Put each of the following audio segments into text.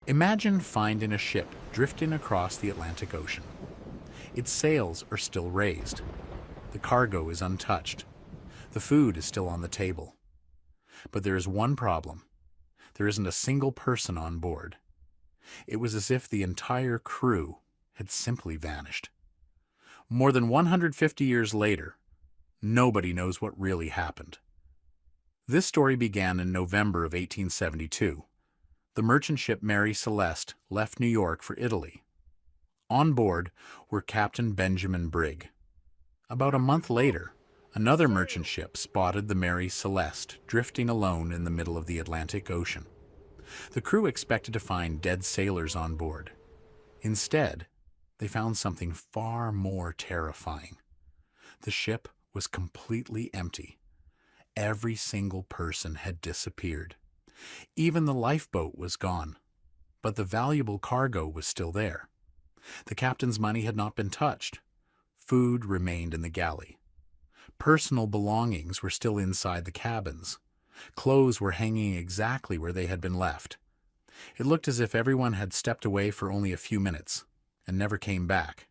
Imagine finding a ship drifting across the Atlantic Ocean. Its sails are still raised. The cargo is untouched. The food is still on the table. But there is one problem. There isn't a single person on board. It was as if the entire crew had simply vanished. More than 150 years later, nobody knows what really happened. This story began in November of 1872. The merchant ship Mary Celeste left New York for Italy. On board were Captain Benjamin Briggs. About a month later, another merchant ship spotted the Mary Celeste drifting alone in the middle of the Atlantic Ocean. The crew expected to find dead sailors on board. Instead, they found something far more terrifying. The ship was completely empty. Every single person had disappeared. Even the lifeboat was gone, but the valuable cargo was still there. The captain's money had not been touched. Food remained in the galley. Personal belongings were still inside the cabins. Clothes were hanging exactly where they had been left. It looked as if everyone had stepped away for only a few minutes and never came back.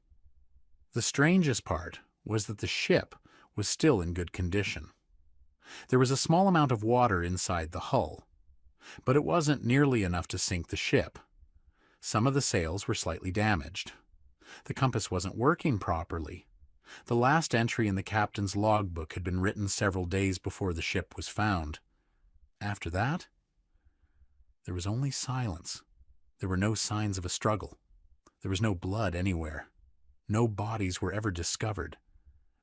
The strangest part was that the ship was still in good condition. There was a small amount of water inside the hull, but it wasn't nearly enough to sink the ship. Some of the sails were slightly damaged. The compass wasn't working properly. The last entry in the captain's logbook had been written several days before the ship was found. After that, there was only silence. There were no signs of a struggle. There was no blood anywhere. No bodies were ever discovered.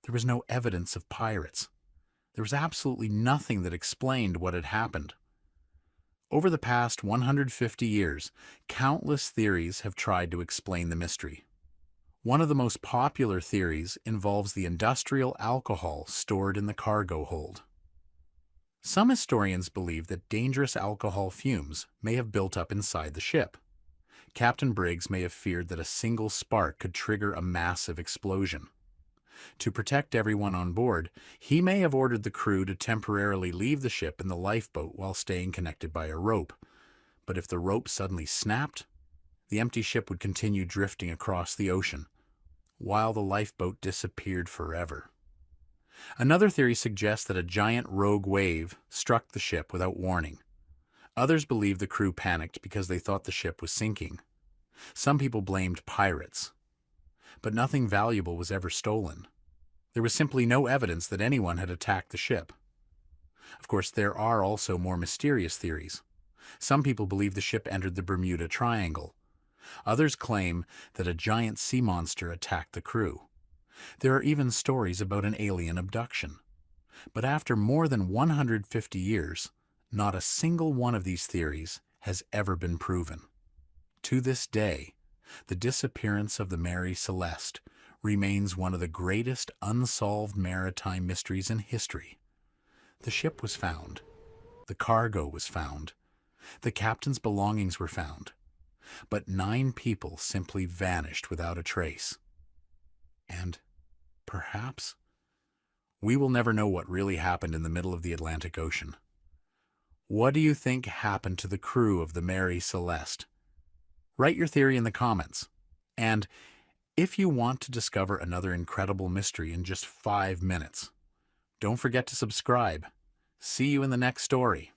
There was no evidence of pirates. There was absolutely nothing that explained what had happened. Over the past 150 years, countless theories have tried to explain the mystery. One of the most popular theories involves the industrial alcohol stored in the cargo hold. Some historians believe that dangerous alcohol fumes may have built up inside the ship. Captain Briggs may have feared that a single spark could trigger a massive explosion. To protect everyone on board, he may have ordered the crew to temporarily leave the ship in the lifeboat while staying connected by a rope. But if the rope suddenly snapped, the empty ship would continue drifting across the ocean, while the lifeboat disappeared forever. Another theory suggests that a giant rogue wave struck the ship without warning. Others believe the crew panicked because they thought the ship was sinking. Some people blamed pirates. But nothing valuable was ever stolen. There was simply no evidence that anyone had attacked the ship. Of course, there are also more mysterious theories. Some people believe the ship entered the Bermuda Triangle. Others claim that a giant sea monster attacked the crew. There are even stories about an alien abduction. But after more than 150 years, not a single one of these theories has ever been proven. To this day, the disappearance of the Mary Celeste remains one of the greatest unsolved maritime mysteries in history. The ship was found. The cargo was found. The captain's belongings were found. But 9 people simply vanished without a trace. And perhaps we will never know what really happened in the middle of the Atlantic Ocean. What do you think happened to the crew of the Mary Celeste? Write your theory in the comments. And if you want to discover another incredible mystery in just 5 minutes, don't forget to subscribe. See you in the next story.